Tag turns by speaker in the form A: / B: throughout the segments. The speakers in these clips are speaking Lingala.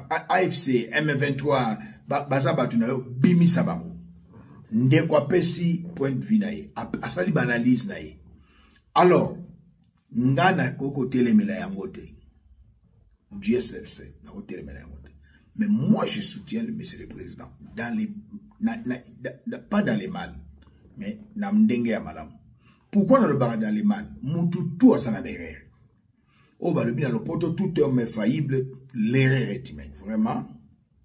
A: AFC M23 baza batu na yo bimisa bango ndeko apesi point de vue na ye asali banalise na ye. Alors ngana koko telemela yango te Dieu seul sait na ko telemela yango te, mais moi je soutiens le monsieur le président dans les pas dans les mal mais na mdenge ya malamu. Pourquoi dans le bar dans les mal mutu tout asana derrière. Oh, bah, le bien, le poteau, tout homme est faillible, l'erreur est humaine, vraiment.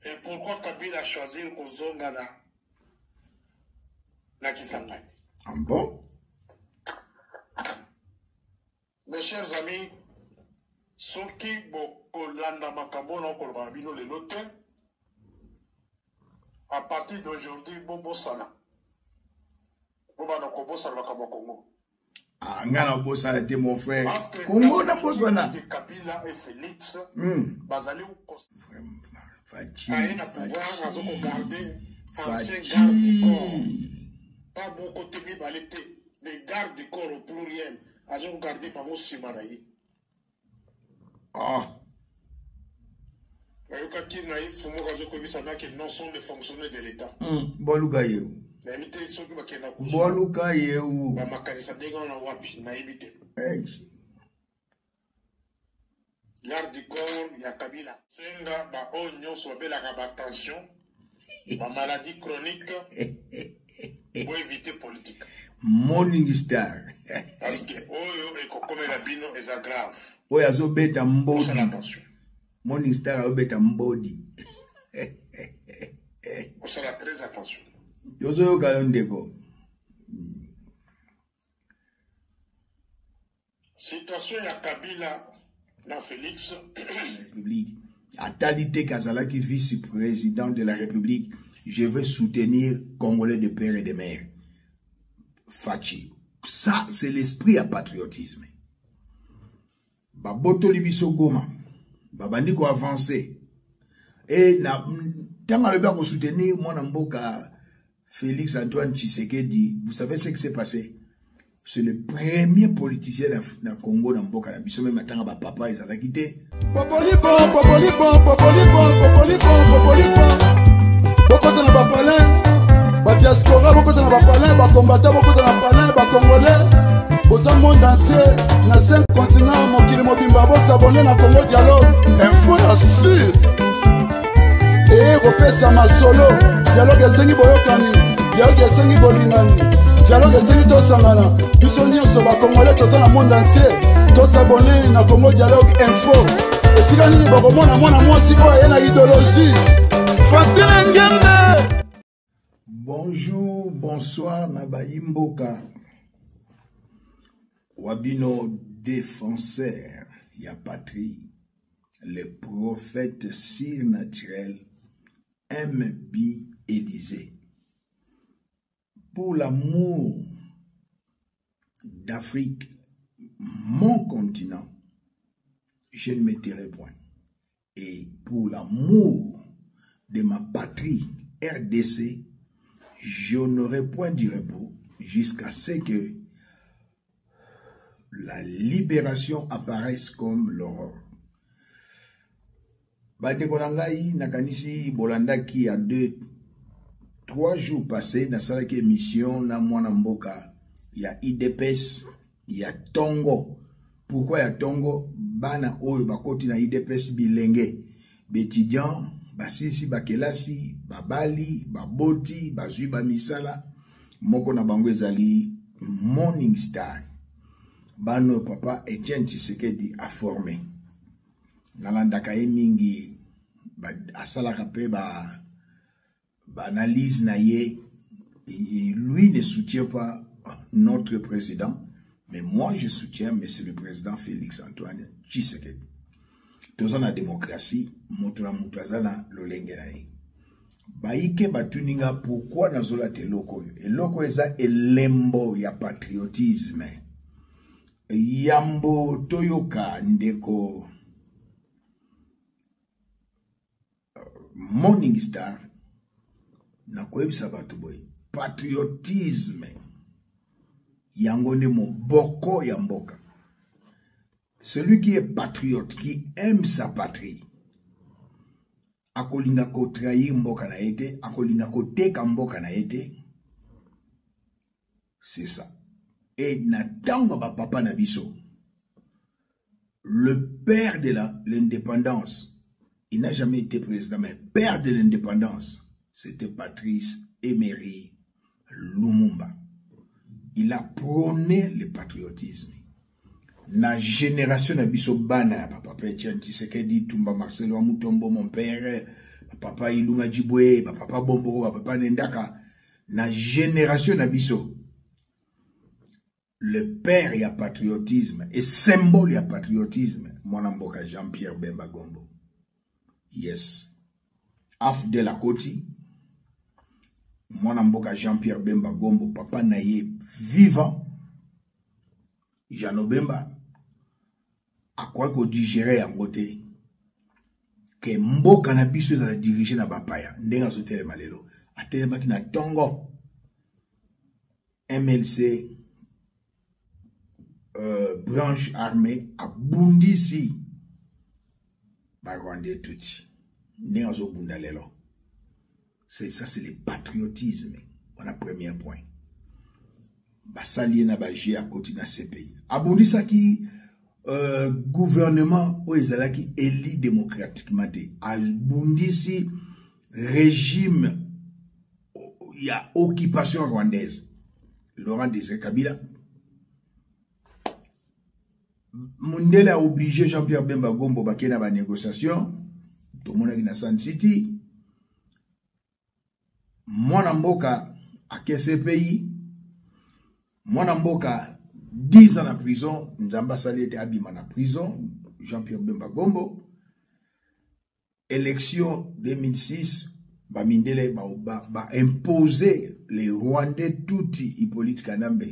B: Et pourquoi Kabila a choisi le Kozongana la Kisangani?
A: Ah bon?
B: Mes chers amis, ceux qui ont landa makamona pour Babino les lotés, à partir d'aujourd'hui, Bobo Sala. Bobo Nokobo Sala Congo.
A: Ah, ngana bossa était mon frère.
B: Parce que
A: Congo na bossa na.
B: Kabila et Félix, Bazali ou
A: Vraiment, fatigué.
B: a un pouvoir à se garder ancien garde du corps. Pas mon côté balité, des gardes du corps au pluriel, à se garder par mon simaraï.
A: Ah.
B: Mais qui naïf, faut moi que ça n'a que non sont des fonctionnaires de l'État.
A: Boluka yeu.
B: Mais éviter ceux qui m'ont accusé.
A: Boluka yeu.
B: Ma makanisa dégon na wapi na éviter. Garde du corps, il y a Kabila. Senga ba onyo so bela ka tension, ba maladie chronique pour éviter politique.
A: Morning Star.
B: Parce que oyo e kokome la bino est grave.
A: Oyo azo beta mbodi.
B: Attention.
A: Morning Star azo beta mbodi.
B: On sera très attention.
A: Yozo Galondego.
B: Situation ya Kabila na Félix
A: République. Atalite Kazalaki, vice-président de la République, je veux soutenir Congolais de père et de mère. Fachi. Ça, c'est l'esprit à patriotisme. Baboto libiso goma. Babandi ko avancer. Et na tanga le pour soutenir mon mboka Félix Antoine Tshisekedi. Vous savez ce qui s'est passé? C'est le premier politicien dans le Congo dans mboka na biso même atanga ba papa ezala quitté.
C: Popolipo. Bokota na ba palais, ba diaspora bokota na ba palais, ba combattant bokota na palais, ba congolais. Bosa monde entier na 5 continents mokili mobimba bo s'abonner na Congo Dialogue. Info ya sûr. Et repesa ma solo. Dialogue esengi boyokani, dialogue esengi bolingani. Dialogue esengi to sangana. Biso nyonso ba congolais toza na monde entier. To s'abonner na Congo Dialogue info. Esika nini bokomona mwana mwasi oyo aye na idéologie. Francine Ngembe.
A: Bonjour, bonsoir, Nabaimboka. Wabino défenseur, ya patrie, le prophète surnaturel, M.B. Élysée. Pour l'amour d'Afrique, mon continent, je ne me tairai point. Et pour l'amour de ma patrie, RDC, je n'aurai point du repos jusqu'à ce que la libération apparaisse comme l'aurore. Badekonangai nakanisi bolandaki à 2-3 jours passés na salaki émission na mwana mboka ya IDPS ya Tongo. Pourquoi ya Tongo? Bana oyo bakoti na IDPS bilenge bétudiant basisi bakelasi babali baboti bazui bamisala moko na bango ezali Morning Star. Bano papa Etienne Tshisekedi a formé. Nalandaka mingi asalaka pe ba analyse na ye. Lui ne soutient pas notre président, mais moi je soutiens monsieur le président Félix Antoine Tshisekedi. Toza na démocratie, motuna mutazana lolenge na ye. Baike batuninga pourquoi nazola te loko yo. Eloko eza elembo ya patriotisme. Yambo toyoka ndeko Morning Star na kwebisa batu boy. Patriotisme yango ne mo boko ya mboka. Celui qui est patriote, qui aime sa patrie, akolinga ko trahir mboka na ete, akolinga ko teka mboka na ete. C'est ça. Et natanga ba papa na biso. Le père de l'indépendance, il n'a jamais été président, mais père de l'indépendance, c'était Patrice Emery Lumumba. Il a prôné le patriotisme. Na génération na biso bana, papa Etienne Tshisekedi, Tumba Marcelo Amutombo, mon père, papa Ilunga Djibwe, papa Bomboro, papa Nendaka, na génération na biso. Le père y a patriotisme et symbole y a patriotisme. Mwanamboka Jean-Pierre Bemba Gombo. Yes. Afdel Akoti. Mwanamboka Jean-Pierre Bemba Gombo. Papa naye vivant. Jano Bemba. A quoi qu'on digérait en côté. Que mboka na biso za diriger na bapaya. Ndenga so tele malelo. A tele maki na tongo. MLC. Branche armée à Bundisi Bagwande Tuti Néazo Bundalelo. C'est ça, c'est le patriotisme. On a premier point. Basali na baji à côté de ces pays. À Bundisa qui gouvernement où ils allaient qui élit démocratiquement. À Bundisi régime il y a occupation rwandaise. Laurent Désiré Kabila. Mundele a obligé Jean-Pierre Bemba Gombo bakena ba négociation. Tout le monde est dans San City. Mwanamboka a kese pays. Mwanamboka 10 ans en prison. Nzamba Sali était abîmé en prison. Jean-Pierre Bemba Gombo. Élection 2006. Ba Mindele ba imposer les Rwandais touti Hippolyte Kanambe.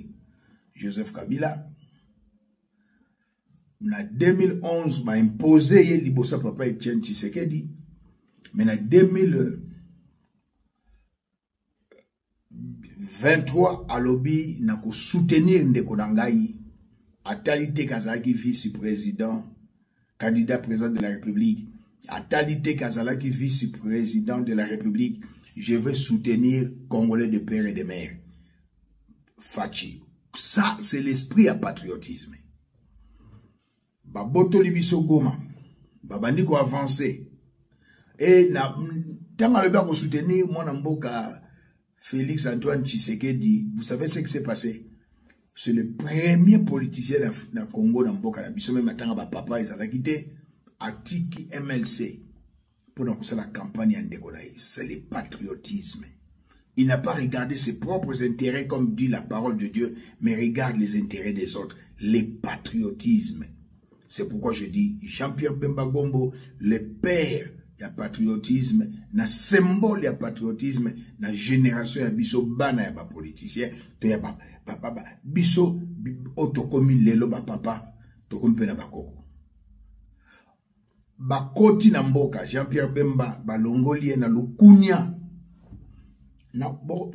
A: Joseph Kabila. En 2011, m'a imposé Libosa Papa Etienne Tshisekedi. Mais en 2023, à lobby, n'a qu'à soutenir Ndekonangaï, à Talite Kazalaki, vice-président, candidat président de la République, à Talite Kazalaki, vice-président de la République, je vais soutenir Congolais de père et de mère. Fachi. Ça, c'est l'esprit à patriotisme. Baboto libiso goma, babandi ko avancer. Et na tanga le ko soutenir mwanamboka Félix Antoine Tshisekedi. Vous savez ce qui s'est passé? C'est le premier politicien na Congo na mboka na biso même tanga ba papa ils avaient quitté Atiki MLC pour donc la campagne en décollage. C'est le patriotisme. Il n'a pas regardé ses propres intérêts comme dit la parole de Dieu, mais regarde les intérêts des autres. Le patriotisme. C'est pourquoi je dis Jean-Pierre Bemba Gombo, le père y a patriotisme, na symbole y a patriotisme, na génération y a biso bana y a ba politicien, to y a ba biso otokomi lelo ba papa, tokomi pe na bakoko. Bakoti na mboka, Jean-Pierre Bemba, balongoli na lukunya, na ko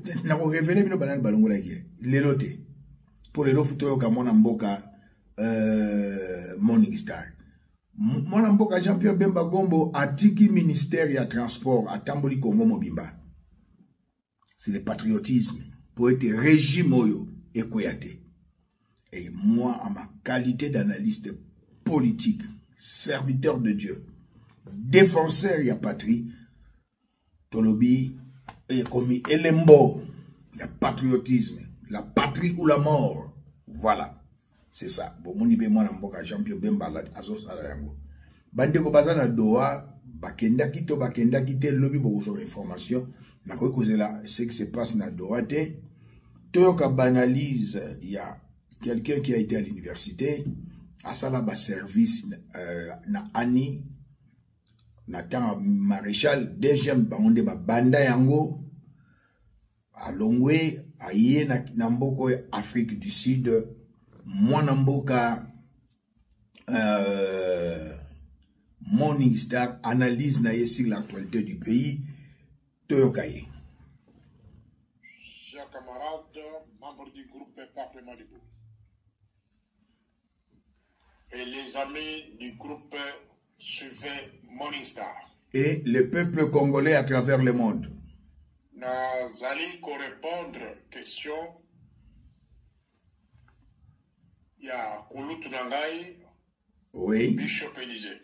A: révéler bino banane balongola yé, lelo te, pour lelo futoyo ka mona mboka, Morning Star. Mon mboka Jean-Pierre Bemba Gombo atiki ministère ya transport à Tamboli Congo Mobimba. C'est le patriotisme pour être régime oyo et koyate. Et moi, à ma qualité d'analyste politique, serviteur de Dieu, défenseur ya patrie, tolobi et commis elembo, ya patriotisme, la patrie ou la mort. Voilà. C'est ça. Bon, mon ibe moi mboka Jean-Pierre Bemba la azos ala yango. Bande ko bazana doa bakenda kite lobby bo zo information na ko kozela ce qui se passe na doa te toyoka banalise il y a quelqu'un qui a été à l'université à ça là ba service na ani na temps maréchal deuxième bangonde ba banda yango alongwe aye na mboko Afrique du Sud. Mwanamboka Morning Star analyse na sur l'actualité du pays. Toyokaye.
B: Chers camarades, membres du groupe Parlement Debout et les amis du groupe Suivez Morning Star.
A: et le peuple congolais à travers le monde.
B: Nazali ko répondre question ya kulutu na ngai
A: Oui.
B: Bishop Élysée.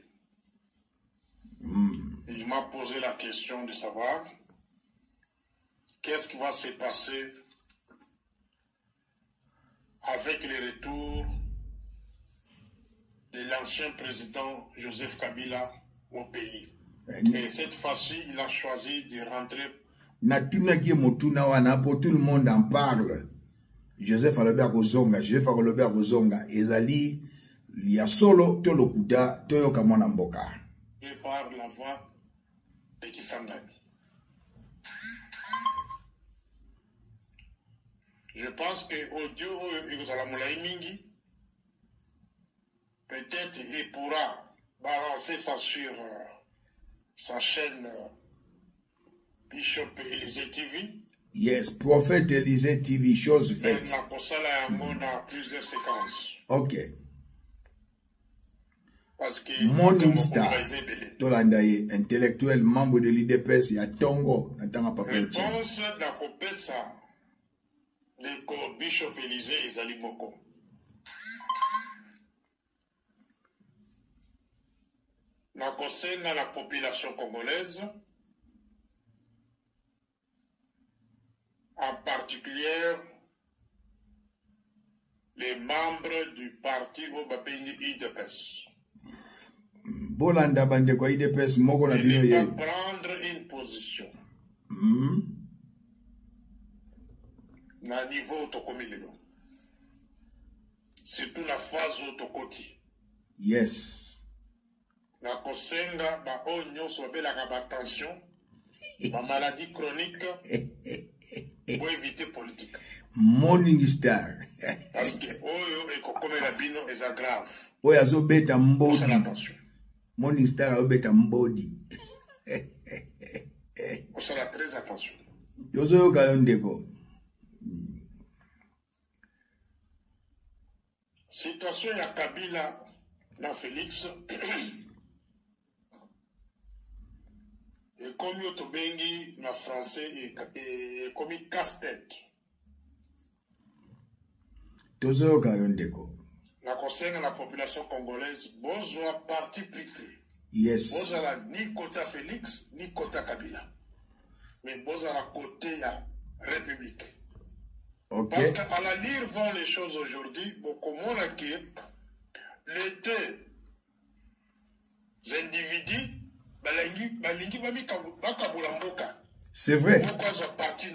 B: Il m'a posé la question de savoir qu'est-ce qui va se passer avec le retour de l'ancien président Joseph Kabila au pays. Et cette fois-ci, il a choisi de rentrer.
A: Natunaki motuna wana po tout le monde en parle. Joseph Alobert Kozonga, Joseph Alobert Kozonga, ezali ya solo to lokuta to yoka mwana mboka.
B: Et par la voix de Kisangani. Je pense que audio mingi, peut-être il pourra balancer ça sur sa chaîne Bishop Élysée TV.
A: Yes, Prophète Élysée TV, chose faite.
B: On a plusieurs séquences.
A: Ok.
B: Parce que
A: Morning Star, Tolandaye, intellectuel, membre de l'IDPS, il y a Tongo, Natanga Papa.
B: Réponse na kopesa de Bishop Élysée et Zali Moko. Na concerne la population congolaise, en particulier les membres du parti Obabengi IDPS.
A: Bolanda bande kwa IDPS moko na bino ye.
B: Ne pas prendre une position. Na niveau tokomilelo. Surtout la phase tokoti.
A: Yes.
B: Na kosenga ba onyo bela ka tension, ba maladie chronique pour éviter politique.
A: Morning Star.
B: Parce que oyo ekokomela bino est grave.
A: Oyo azobeta mbodi.
B: Attention.
A: Morning Star azobeta mbodi.
B: On sera très attention.
A: Yozo kayondeko.
B: Situation ya Kabila na Félix et comme yotobengi na français et comme casse-tête.
A: Tozo kayondeko.
B: La concerne la population congolaise, besoin parti pris.
A: Yes.
B: Besoin ni côté Félix ni côté Kabila. Mais besoin la côté ya République.
A: Okay.
B: Parce qu'à la lire vont les choses aujourd'hui, beaucoup moins que les deux individus,
A: c'est vrai.
B: Ça, c'est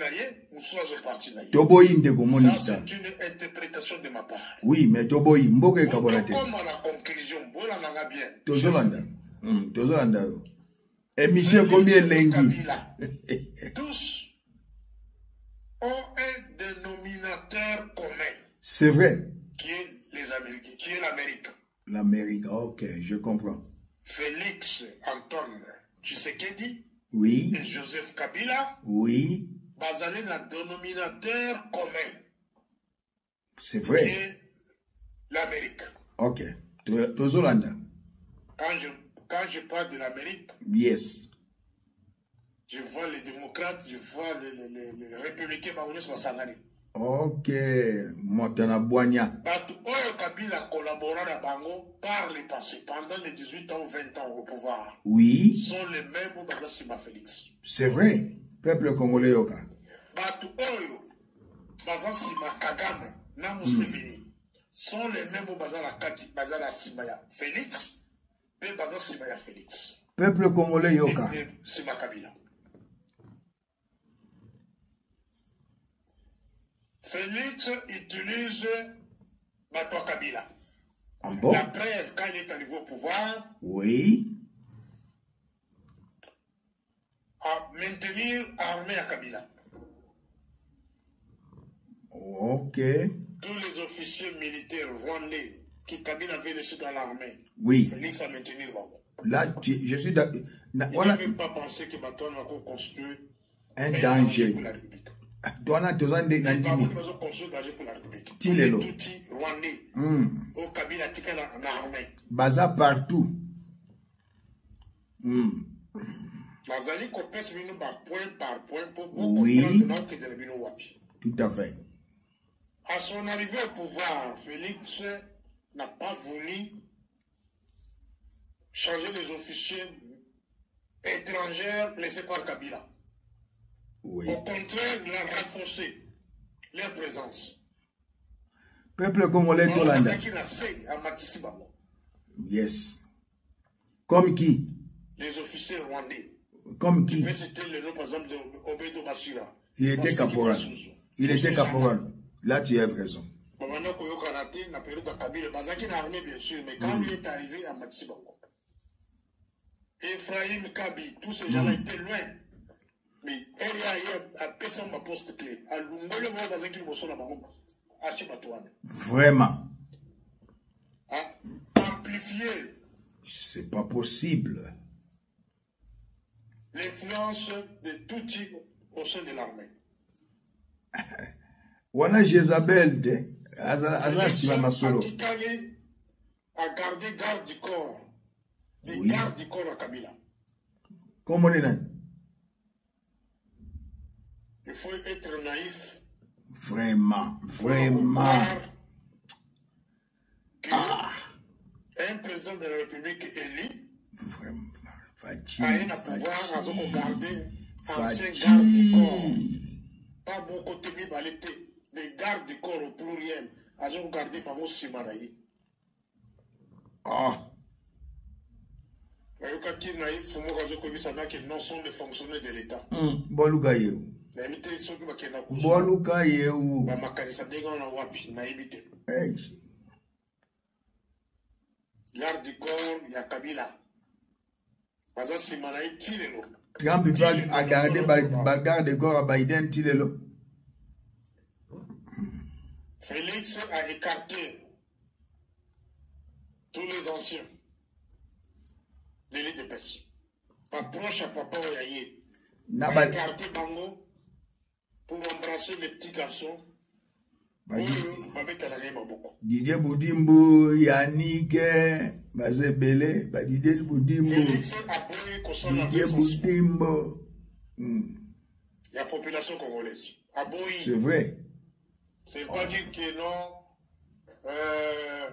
B: une interprétation de ma part.
A: Oui, mais Toboyi, Mboke Kabolate.
B: Comme la conclusion, bien.
A: Tozolanda. Tozolanda. Émission combien lengi?
B: Tous ont un dénominateur commun.
A: C'est vrai.
B: Qui est les Américains, qui est l'Amérique.
A: L'Amérique, ok, je comprends.
B: Félix Antoine Tshisekedi.
A: Oui.
B: Et Joseph Kabila.
A: Oui.
B: Basé dans un dénominateur commun.
A: C'est vrai.
B: Qui est l'Amérique.
A: Ok. Tozolanda.
B: Quand je parle de l'Amérique.
A: Yes.
B: Je vois les démocrates, je vois les républicains,
A: ok, Montana Boigna.
B: Batu Oyo Kabila a collaboré à Bango par le passé, pendant les 18 ans, 20 ans au pouvoir.
A: Oui.
B: Sont les mêmes au Bazasima Félix.
A: C'est vrai. Peuple congolais Yoka.
B: Batu Oyo, Bazasima Kagame, Namuseveni, sont les mêmes au Bazala Simaya Félix, et Bazasimaya Félix.
A: Peuple congolais Yoka.
B: Et Sima Kabila. Félix utilise Bato Kabila.
A: Ah bon?
B: La preuve, quand il est arrivé au pouvoir,
A: oui,
B: à maintenir l'armée à Kabila.
A: Ok.
B: Tous les officiers militaires rwandais qui Kabila avait laissé dans l'armée,
A: oui.
B: Félix a maintenu Bango.
A: Là, je suis d'accord.
B: Il n'a même pas pensé que Bato a construit
A: un danger
B: pour la République.
A: Douana tozande nandimi. Tilelo. Baza partout.
B: Nazali kopesa bino ba point par point pour
A: Oui.
B: comprendre que de bino wapi.
A: Tout à fait.
B: À son arrivée au pouvoir, Félix n'a pas voulu changer les officiers étrangers laissés par Kabila.
A: Oui.
B: Au contraire, il a renforcé leur présence.
A: Peuple congolais Tolanda. Yes. Comme qui?
B: Les officiers rwandais.
A: Comme qui?
B: C'était le nom, par exemple, d'Obedo Bashira.
A: Il était caporal. Il était caporal. Là, tu as raison.
B: Bien sûr, mais quand il est arrivé à Matsibango, Ephraim Kabi, tous ces gens-là étaient loin. Mais elle a passé ma poste clé.
A: Vraiment.
B: Amplifier.
A: C'est pas possible.
B: L'influence de tout type au sein de l'armée.
A: Voilà Jézabel de
B: A gardé garde du corps. Des gardes du corps à Kabila.
A: Comment on est là?
B: Il faut être naïf.
A: Vraiment, vraiment.
B: Un président de la République élu
A: vraiment.
B: a un pouvoir à garder ancien garde du corps. Pas beaucoup de balité. Des gardes du corps au pluriel. À garder par mon simaraï.
A: Ah.
B: Non sont des fonctionnaires de l'État.
A: Boluka yeu. Boluka yeu.
B: L'art du corps, il y a Kabila.
A: Trump a gardé bagarre de corps à Biden Tilelo.
B: Félix a écarté tous les anciens de l'IDPS. Pas proche à Papa Oyaye. A écarté Bango pour embrasser les petits garçons.
A: Didier Boudimbo, Yannick, Bazebele, Didier Boudimbo. Didier Boudimbo.
B: La population congolaise.
A: C'est vrai.
B: C'est pas dire que non.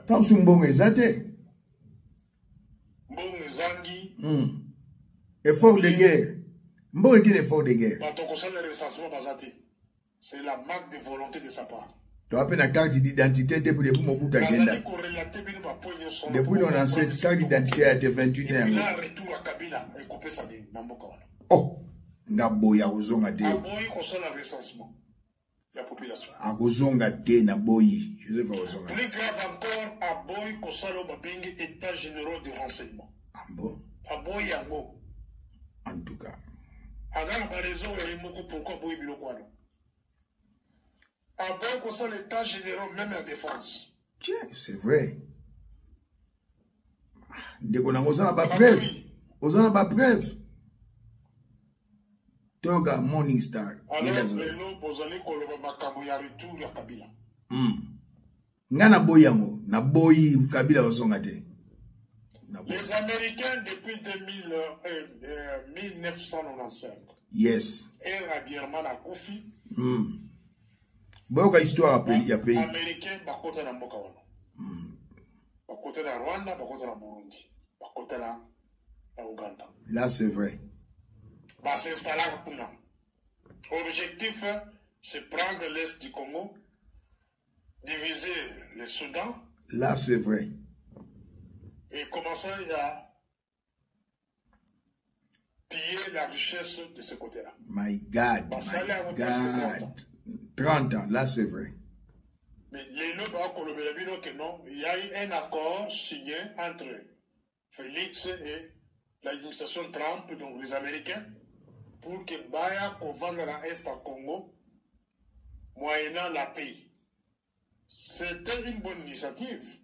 A: Tant que bon exaté.
B: Bon zangi.
A: Effort de guerre. Bon est effort de guerre.
B: C'est la marque de volonté de sa part.
A: Tu as la carte d'identité depuis mon bout d'agenda. Depuis on a cette carte d'identité à 28 ans.
B: Il a un retour à Kabila et coupé sa vie.
A: Oh, Naboya Ozonga te.
B: Aboyi concerne le recensement de la population.
A: Agozonga te Naboyi. Plus
B: grave encore, Aboyi concerne le état général de renseignement. Aboyi Ango.
A: En tout cas.
B: Azan a raison et Moko pourquoi Aboyi Bilokwano. Aboyi concerne l'état général même en défense.
A: Tiens, c'est vrai. Ndeko na ozana ba preuve. Ozana ba preuve. Toga Morning Star.
B: Alors, lelo bozali koloba makambo ya retour ya Kabila.
A: Ngana boyango na boyi Kabila osonga te.
B: Les Américains depuis 1995.
A: Yes.
B: Et Abierman a Kofi.
A: Boyoka histoire ya pays.
B: Américains bakota na mboka wana. Bakota na Rwanda, bakota na Burundi, bakota na Ouganda.
A: Là c'est vrai.
B: Va s'installer à Puna. Objectif, c'est prendre l'Est du Congo, diviser le Soudan.
A: Là, c'est vrai.
B: Et commencer à piller la richesse de ce côté-là.
A: My God. My God. 30 ans, là, c'est vrai.
B: Mais les lots il y a eu un accord signé entre Félix et l'administration Trump, donc les Américains, pour que Baya vende à l'Est à Congo, moyennant la paix. C'était une bonne initiative.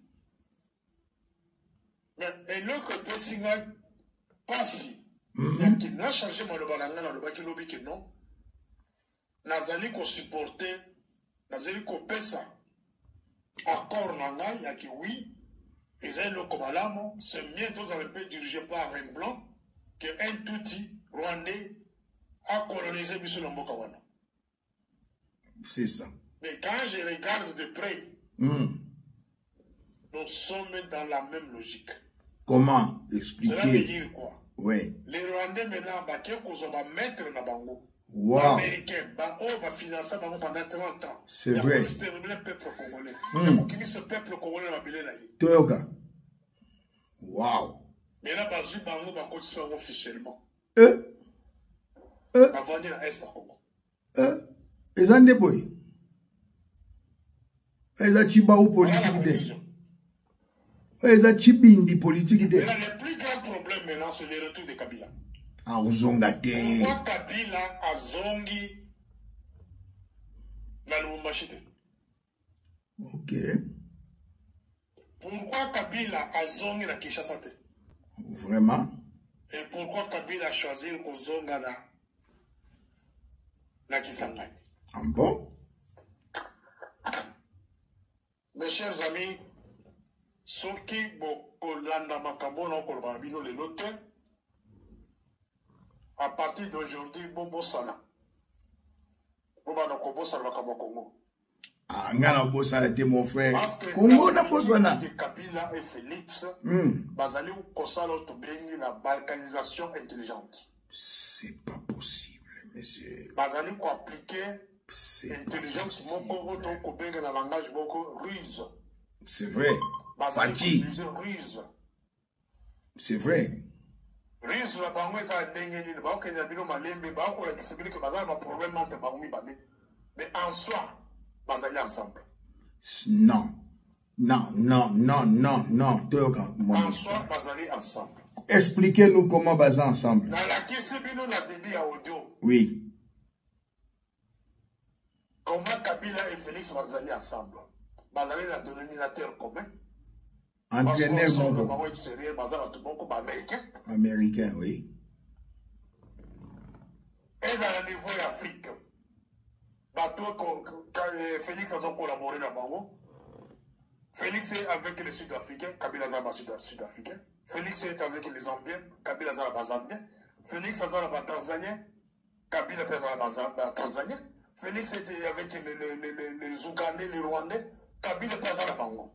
B: Mais et l'autre côté, pas si. Il y a qui n'a changé mon balanga dans le baki lobby que non. Nazali ko supporter, Nazali ko pesa. Accord nanga, il y a qui oui. Et c'est le Kobalamo, c'est mieux tous avec peu dirigé par un blanc. qu'un Tutsi rwandais a colonisé Bissou-Namboka wana.
A: C'est ça.
B: Mais quand je regarde de près, nous sommes dans la même logique.
A: Comment expliquer?
B: Cela veut dire quoi?
A: Oui.
B: Les Rwandais maintenant, ils vont mettre na bango.
A: Wow.
B: Les Américains, va financer pendant 30 ans.
A: C'est vrai.
B: C'est le peuple congolais. Qui ce peuple congolais va biler naïe.
A: Toyoka. Wow.
B: Maintenant, bazu bango va continuer officiellement. Va vendre na Est à Congo.
A: Les andeboy. Les achiba ou politique de. Les achibindi politique de.
B: Le plus grand problème maintenant, c'est le retour de Kabila.
A: Ah, Ozongate.
B: Pourquoi Kabila a zongi na Lubumbashi?
A: Ok.
B: Pourquoi Kabila a zongi na Kinshasa?
A: Vraiment?
B: Et pourquoi Kabila a choisi ko zonga na Kisangani?
A: Ah bon?
B: Mes chers amis, ceux qui Kolanda Makambo na Kolbabino le lote, à partir d'aujourd'hui, Bobo Sala. Bobo na Kobo Sala Makambo Congo.
A: Ah, ngana Bosana était mon frère.
B: Parce que
A: Congo na Bosana.
B: de Kabila et Félix, Bazali ou Kosala Tobengi la balkanisation intelligente.
A: C'est pas possible, monsieur.
B: Bazali ou appliquer
A: C'est
B: intelligence moko auto kobenga na langage moko ruse.
A: C'est vrai.
B: Bazali
A: Fati.
B: utiliser ruse.
A: C'est vrai.
B: Ruse la bango eza ndenge nini ba okenya bino malembe ba ko la kisibili que bazali ba problème entre bango mibale. Mais en soi, bazali ensemble.
A: Non. Non, non, non, non, non. Toyoka.
B: En soi, bazali ensemble.
A: Expliquez-nous comment baser ensemble.
B: Dans la kisibino na débit à audio.
A: Oui.
B: Comment Kabila et Félix bazali ensemble? Bazali la dénominateur commun.
A: Entraîneur Mongo. Américain, oui.
B: Et à la niveau d'Afrique, Félix a collaboré dans Bango. Félix est avec les Sud-Africains, Kabila Zaba Sud-Africain. Félix est avec les Zambiens, Kabila Zaba Zambien. Félix Zaba Tanzanien, Kabila Zaba Tanzanien. Félix était avec les Ougandais, les Rwandais, Kabila Zaba Bango.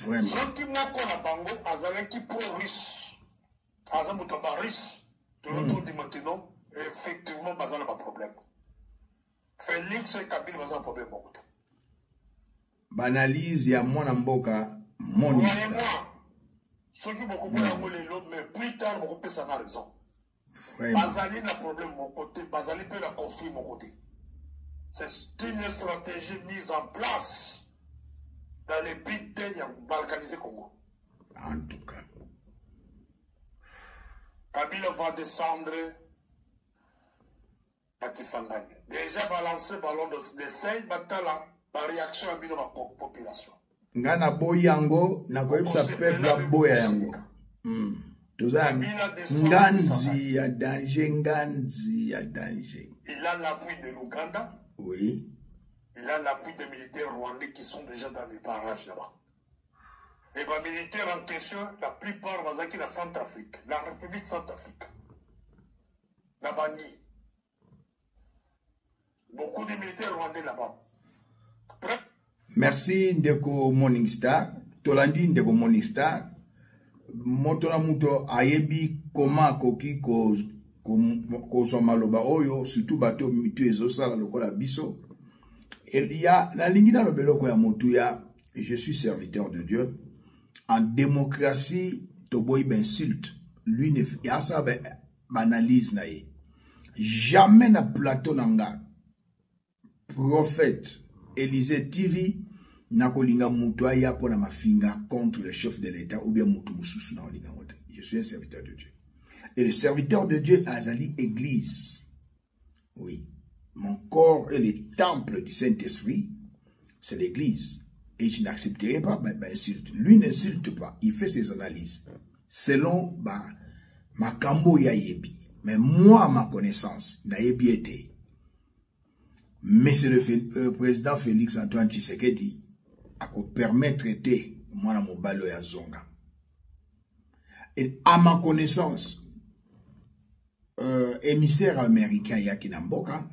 A: Vraiment.
B: Ceux qui m'ont connu à Bango, Azalé qui pro-russe, Azamutaba russe, tout le monde dit maintenant, effectivement, Bazal n'a pas de problème. Félix et Kabila, Bazal n'a pas de problème.
A: Banalise ya mwana mboka monista.
B: Voyez-moi, ceux qui m'ont compris mais plus tard, beaucoup plus ça a raison.
A: Vraiment.
B: Bazali n'a problème de mon côté, Bazali peut la construire de mon côté. C'est une stratégie mise en place dans les pays qui ont balkanisé le Congo.
A: En tout cas.
B: Kabila va descendre à Kisangani. Déjà balancé ballon d'essai, batala, par réaction à la population.
A: Ngana boyango, na koyebisa peuple a boya yango. Toza nganzi ya danger, nganzi ya danger.
B: Il a l'appui de l'Ouganda.
A: Oui.
B: Il a l'appui des militaires rwandais qui sont déjà dans les barrages là-bas. Et les militaires en question, la plupart vont dans la Centrafrique, la République Centrafrique, la Bangui. Beaucoup de militaires rwandais là-bas.
A: Merci Ndeko Morningstar. Tolandi Ndeko Morningstar. Motona muto ayebi koma koki ko maloba oyo, surtout bato mitu ezosala lokola biso. Il y a la ligne dans le beloko ya motuya, je suis serviteur de Dieu. En démocratie, Toboy insulte. Lui ne fait pas ça, analyse naïe. Jamais na plateau nanga. Prophète Élysée TV na kolinga mutuya ya pona mafinga contre le chef de l'État ou bien mutu mususu na olinga mote. Je suis un serviteur de Dieu. Et le serviteur de Dieu a zali église. Oui. Mon corps est le temple du Saint-Esprit, c'est l'église. Et je n'accepterai pas insulte. Lui n'insulte pas, il fait ses analyses. Selon ma kambo ya yebi. Mais moi, à ma connaissance, na yebi été. Mais c'est le président Félix Antoine Tshisekedi a permis de traiter moi na mobalo ya zonga. Et à ma connaissance, émissaire américain Yakina Mboka,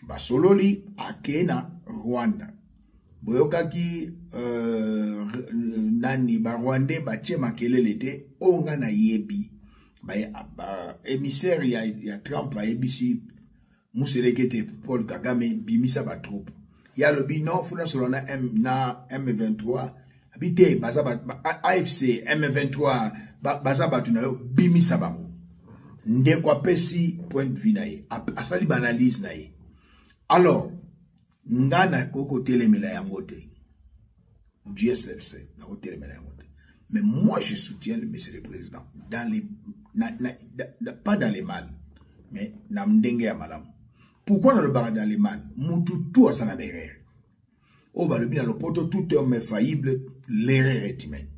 A: Basololi, Akena, Rwanda. Boyokaki, Nani, Rwandais, Bache Makelele, Onga na Yebi. Émissaire, il y a Trump à ABC, Mousselekete, Paul Kagame, Bimisa ba troupe. Il y a le binon, Funa Solana M23, Habité, AFC, M23, Bazaba Tunayo, Bimisa Bango. Ndekwa pesi point de vue nae. Asali banalise nae. Alors, Ngana koko telemela yangote. GSLC, na koko telemela yangote. Mais moi, je soutiens le monsieur le président. Dans les, pas dans les mal, mais na mdenge ya malam. Pourquoi dans le bar dans les mal? Moutou tout à sa erreur. Oh, bah, le bien, le poto, tout homme est faillible, l'erreur est humaine.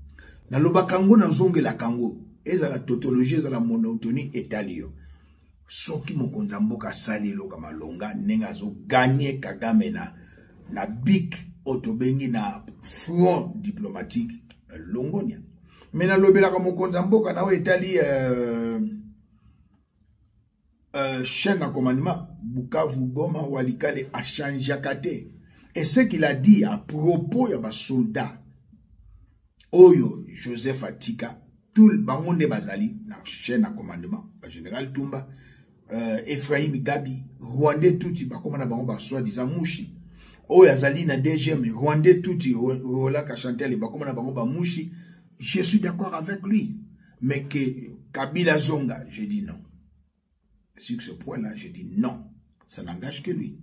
A: Dans le bakango, dans zonge la kango, et dans la tautologie, dans la monotonie étalio. Soki mokonza mboka sali lo kama longa, nenga zo gagné Kagame na big otobengi na front diplomatique longonia. Mais na lobela kama mokonza mboka na etali chaîne à commandement Bukavu Goma Walikale a changé kate. Et ce qu'il a dit à propos ya ba soldat Oyo Joseph Atika tout le bangonde bazali na chaîne à commandement le général Tumba Ephraim Gabi Rwandais touti bakomana bango ba soi-disant mushi Oyo azali na DGM Rwandais touti Rola Kachantel bakomana bango ba mushi. Je suis d'accord avec lui, mais que Kabila Zonga, je dis non. Sur ce point-là, je dis non. Ça n'engage que lui.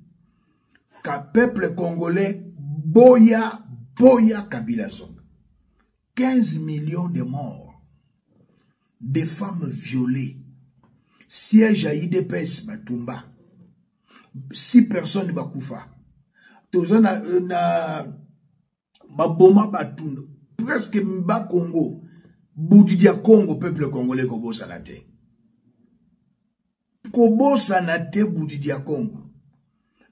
A: Qu'un peuple congolais, boya Kabila Zonga. 15 millions de morts. Des femmes violées. Siège à IDPS, Batumba. 6 personnes bakoufa. Tozo na baboma Batumba. Presque Mba Congo. Boudidia Congo, peuple congolais, Kobo Sanate. Kobo Sanate, Boudidia Congo.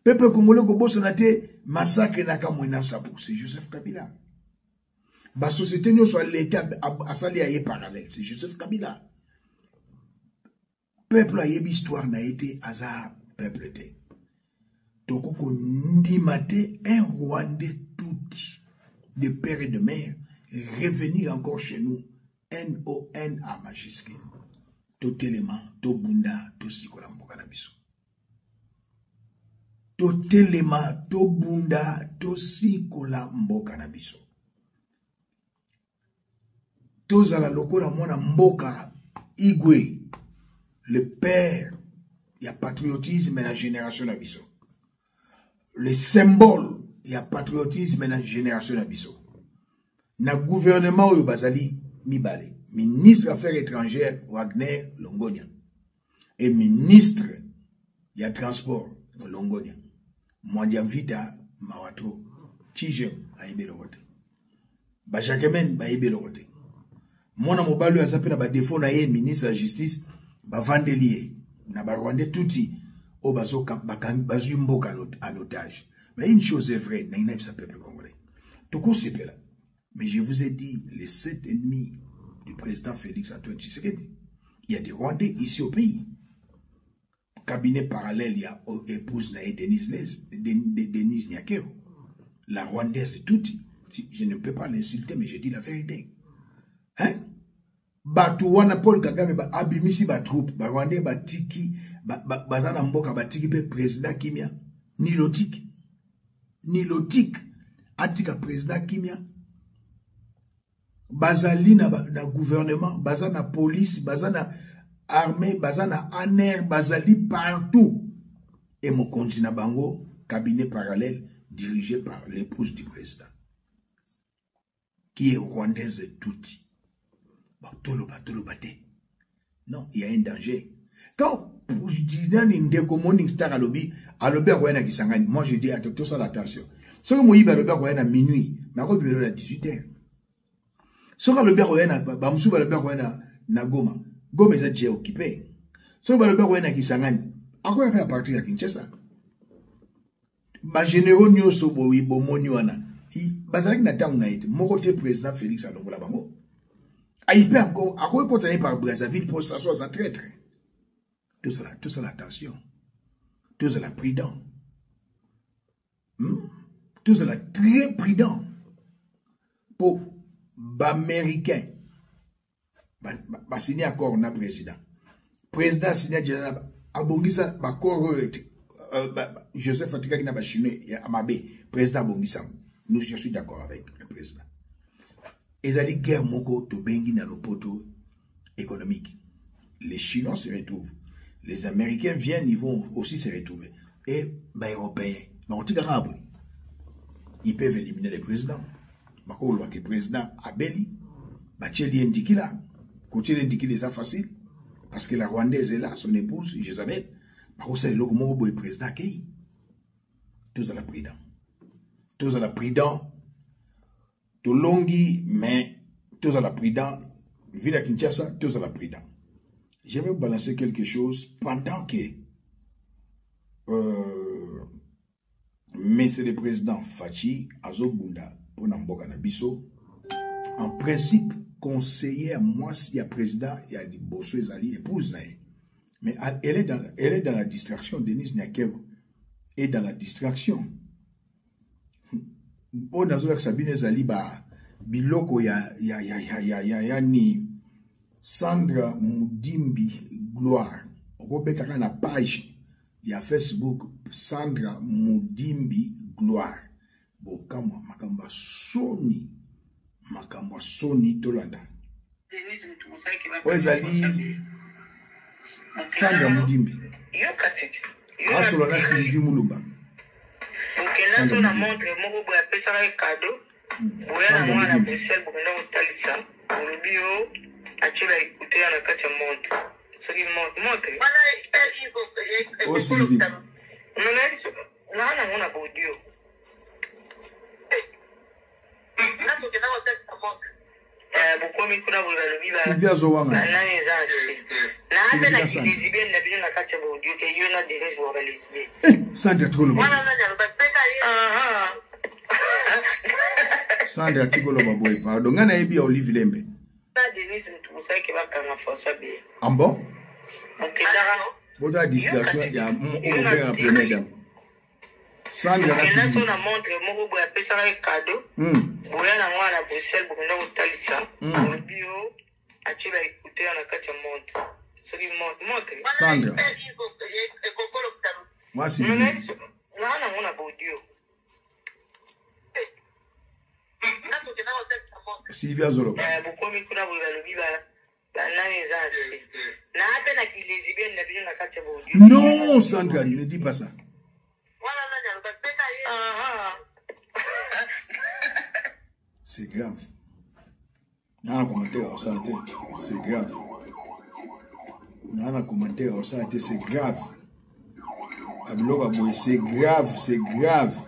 A: Peuple congolais, Kobo Sanate, massacre Nakamwena Sabou. C'est Joseph Kabila. La société nous soit l'État à s'allier parallèle. C'est Joseph Kabila. Peuple a eu histoire n'a été hasard peuple de. Tokoko Ndimate, un Rwandais tout de père et de mère, revenir encore chez nous, N-O-N à majuscule. Tout élément, tout bunda, tout sikola mboka na biso. Tout élément, tout bunda, tout sikola mboka na biso. Tous à la lokola mona mboka, Igwe, le père, il y a patriotisme et la génération na biso. Le symbole, il y a patriotisme et la génération na biso. Na gouvernement ou bazali mibale, ministre affaires étrangères Wagner Longonia et ministre il y a transport Longonia. Mwandiam Vita Mawato Chijem aibelo rote. Ba Jacquemin ba aibelo rote. Mona mobalo azape na ba défaut na ye ministre de la justice ba vandelier na ba Rwandais touti o bazo bazu mboka en otage. Mais une chose est vraie, na ina sa peuple congolais. Tout là. Mais je vous ai dit, les 7 ennemis du président Félix Antoine Tshisekedi, il y a des Rwandais ici au pays. Cabinet parallèle, il y a épouse Naé Denise Nyakero. La Rwandaise est toute. Je ne peux pas l'insulter, mais je dis la vérité. Hein? Batouana Paul Kagame, abimisi ba troupe, ba Rwandais, ba tiki, bazana mboka, ba tiki pe président Kimia. Nilotique. Atika président Kimia. Bazali na gouvernement, bazana police, bazana armée, bazana aner, bazali partout. Et mon continent bango, cabinet parallèle dirigé par l'épouse du président, qui est rwandaise touti. Non, il y a un danger. Quand je dis dans une Morning Star à l'obé à Kisangani, moi je dis à tout ça l'attention. Ce que moi, il à minuit, mais à 18h. Ce que le Béroyana, Bamsou va le Béroyana, Nagoma. Goma est déjà occupé. Ce que le Béroyana Kisangani, à quoi il fait à partir de Kinshasa? Ma généraux n'y a pas de bon monioana. Bazalik n'a pas été. Mon côté président Félix Alongola Bango. Il peut encore, à quoi continuer par Brazzaville pour s'asseoir en traître. Tout ça l'attention. Tout ça la prudent. Tout ça la très prudent. Pour l'Américain. Signer accord na président. Président signé Abongisa accord Joseph Fatika qui n'a pas chinois Amabe. Président Abongisa. Nous, je suis d'accord avec le président. Ils allaient guerre moko to bengi na lopoto économique. Les Chinois se retrouvent. Les Américains viennent, ils vont aussi se retrouver. Et les Européens, ils peuvent éliminer le président. Le président Abeli, Bacheli Ndikila, côté Ndikila, c'est facile. Parce que la Rwandaise est là, son épouse, Jezabel. C'est le président qui tous à la prudent. Tous à la prudent. Tout longi, mais tous à la prudent. Ville à Kinshasa, tous à la prudent. Je vais vous balancer quelque chose pendant que Monsieur le Président Fachi Azobunda pour Namboka Nabiso, en principe, conseiller à moi si y a président, il y a des Bosso Ezali, épouse naïe. Mais elle est dans la distraction, Denise Nyakero est dans la distraction. Pour Nazola Sabine Ezali, biloko ya ni Sandra Mudimbi Gloire. On peut mettre la page il y a Facebook Sandra Mudimbi Gloire. Bon, comme Makamba Sony Tolanda. Ezali Sandra Mudimbi. Asolana Sylvie Mulumba.
D: Sandra montre moko boya pesa ka cadeau. Boya na mwana Bruxelles bokenda kotalisa. Olobio achela écouter na kati ya montre. Soki montre.
A: Oh Sylvie.
D: Na ngona bodio. Bukomi kuna bolobi ba.
A: Sylvia Zowanga.
D: Na ezasi. Na be na lesbienne na bino na kati ya bodio ke yo na Denise bo lesbienne.
A: Sandra Tikolo. Sandra Tikolo baboy pardon ngana yebi Olive Lembe.
D: Na Denise ntumusaki ke bakanga François B.
A: Ambo?
D: OK dara.
A: Boda distraction ya obera prenedam. Sandra na
D: Sylvie. Na montre moko boya pesa ka cadeau. Boya na mwana Bruxelles bokenda kotalisa. Olobio achela écouter na kati ya montre. Soki montre.
A: Sandra. Moi Sylvie.
D: Na ngona bodio.
A: Sylvia Zoloba.
D: Bukomi kuna bolobi ba na ezasi. Na pe na lesbienne na bino na kati ya bodio.
A: Non, Sandra, ne dis pas ça. C'est grave. Dans un commentaire, on s'arrête. C'est grave. Dans un commentaire, on s'arrête. C'est grave. C'est grave, c'est grave.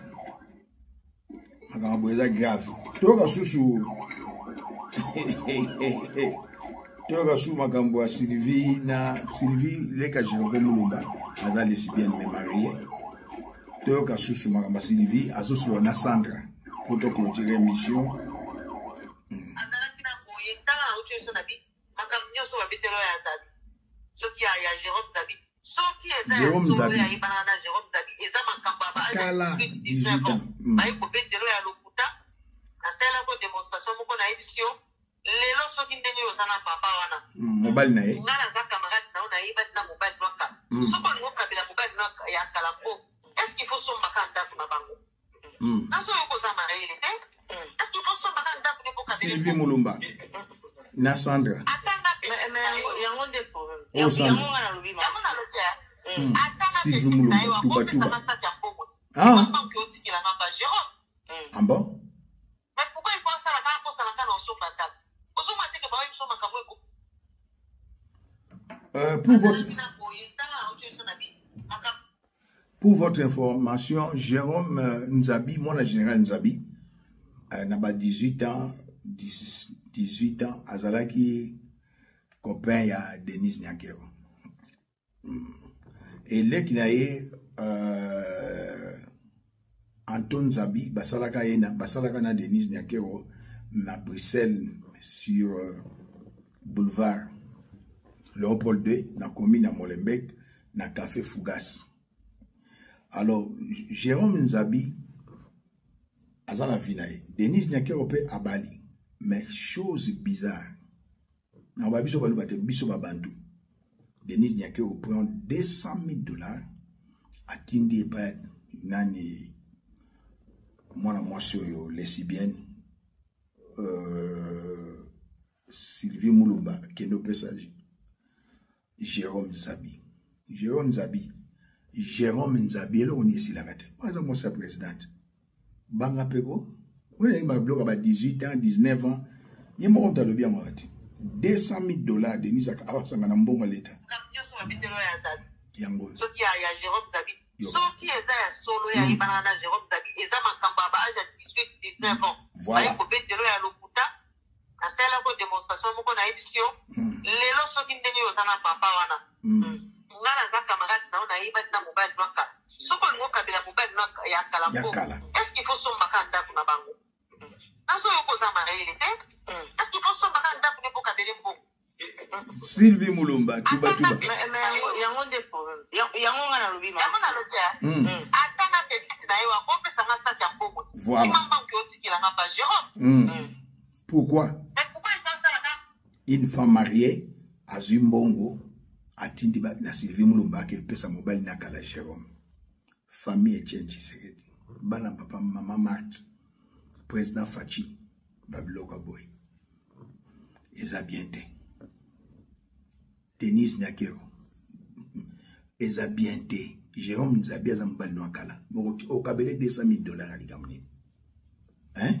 A: C'est grave. Toka susu. Toka su makambo Sylvie na Sylvie leka Jérôme Mulumba aza lesbienne mais mariée. Toka susu makambo Sylvie azosula na Sandra pour te clôturer mission. Jérôme Zabi. Kala 18 ans. Mobile na ye.
D: Est-ce qu'il faut son
A: Sylvie Mulumba. Na Sandra. Oh Sandra. Sylvie Mulumba. Tuba. Ah. Ah bon?
D: Mais pourquoi il pense à la carte pour ça la dans son matin?
A: Pour votre information, Jérôme Nzabi, mon général Nzabi, n'a 18 ans, Azalaki, copain, il y a Denise Nyakero. Et là, il y a Anton Nzabi, Basalaka na Denise Nyakero, na Bruxelles, sur boulevard Léopold II, na commune à Molenbeek, na café Fougas. Alors, Jérôme Nzabi, Azana Vinae, Denis Nyakerope Abali, mais chose bizarre. Na Babiso Balubate, Biso Babandu. Denis Nyakerope prend $200,000 à Tindi Epa Nani, moi, sur lesbienne, Sylvie Moulumba, Keno Pesaji, Jérôme Nzabi. Jérôme Nzabi, elle on est ici la rate. Par exemple, moi, c'est présidente. Banga Pego, on a eu un blog à 18 ans, 19 ans. Il y a un le bien $200,000 de mise à un bon l'État. Yango.
D: Ce qui a Jérôme Nzabi. Ce qui est solo, il y a Jérôme Nzabi. Et ça m'a campé à 18, 19 ans. Voilà. Na sala ko démonstration moko na édition lelo soki ndeni ozana papa wana ngana za camarade na ona iba na mobile noka soko ngo kabila mobile noka ya kala ko est-ce qu'il faut somba kanda kuna bango naso yoko za marele te est-ce qu'il faut somba kanda kuna po kabele mbo
A: Sylvie Moulumba tuba
D: yango nde problème yango ngana lobi ma yango na lotia atana petite na yo ko pesa ngasa ya mbogo
A: voilà
D: mamba ko tikila ngapa Jérôme.
A: Pourquoi? Une femme mariée à Zimbongo a Tindiba na Sylvie Moulumba qui pesa mobile na kala Jérôme. Famille Etienne Tshisekedi. Bana papa maman Marthe. Président Fachi. Babiloka boy. Ezabiente. Denis Nyakero. Ezabiente. Jérôme Nzabi a mobile na kala. Au kabele $200,000 à l'igamni. Hein?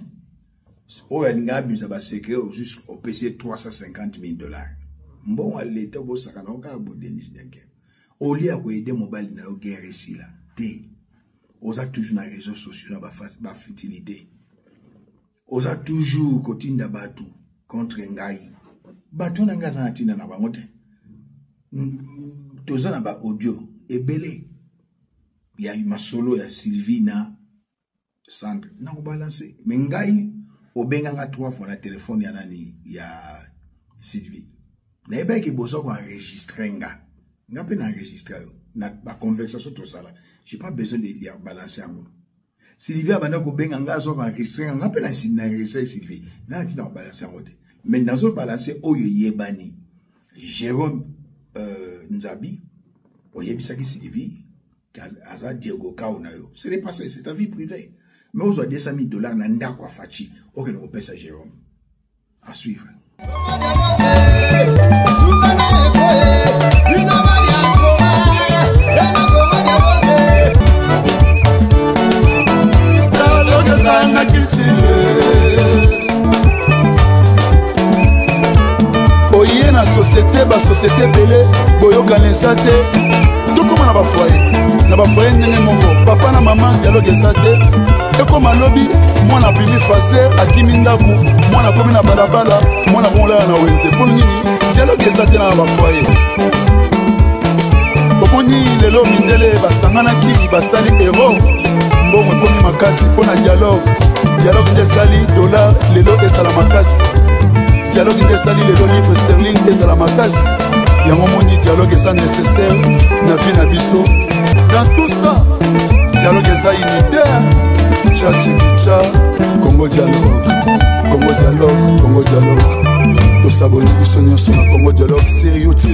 A: Oh, il y a un secret jusqu'au PC $350,000. Bon, à l'État, vous savez, on a un Denis Nyakero. Au lieu d'aider mobile na guerre ici là. On a toujours dans les réseaux sociaux la fertilité. On a toujours côté d'abatu contre Ngai. Bateau n'a pas d'antina na bangote. Toza na ba audio et belé. Il y a eu ma solo ya Sylvie na Sandre. Na ko balancer. Mais Ngai obenganga 3 fois na téléphone ya nani ya Sylvie. Na eba ki bozo ko enregistrer nga. Nga pe na enregistrer na ba conversation tout ça là. J'ai pas besoin de lire balancer en moi. Sylvie a bana ko benganga zo ko enregistrer nga pe na enregistrer Sylvie. Na ti na balancer en mode. Mais dans zo balancer oyo yebani. Jérôme Nzabi oyebisa ki Sylvie kaza Diego Kauna yo. Ce n'est pas ça, c'est ta vie privée. Mais on a $200,000 na ndako Fachi. OK, on paie ça Jérôme. À suivre.
C: Oye na société ba société belé boyoka lesate tout comme na ba foyer ndenge moko papa na maman dialogue esate eko malobi mwana bimi fase akimi ndaku mwana komi na balabala mwana kola na wenze pour nini dialogue esate na ba foyer omoni lelo mindele basanganaki basali héros mbongo ekomi makasi mpona dialogue nde esali dollar lelo esala makasi dialogue nde esali lelo livre sterling ezala makasi yango moni dialogue eza nécessaire na vie na biso dans tout ça dialogue eza unitaire tcha Congo dialogue tosaboni biso nyonso na Congo dialogue sérieux te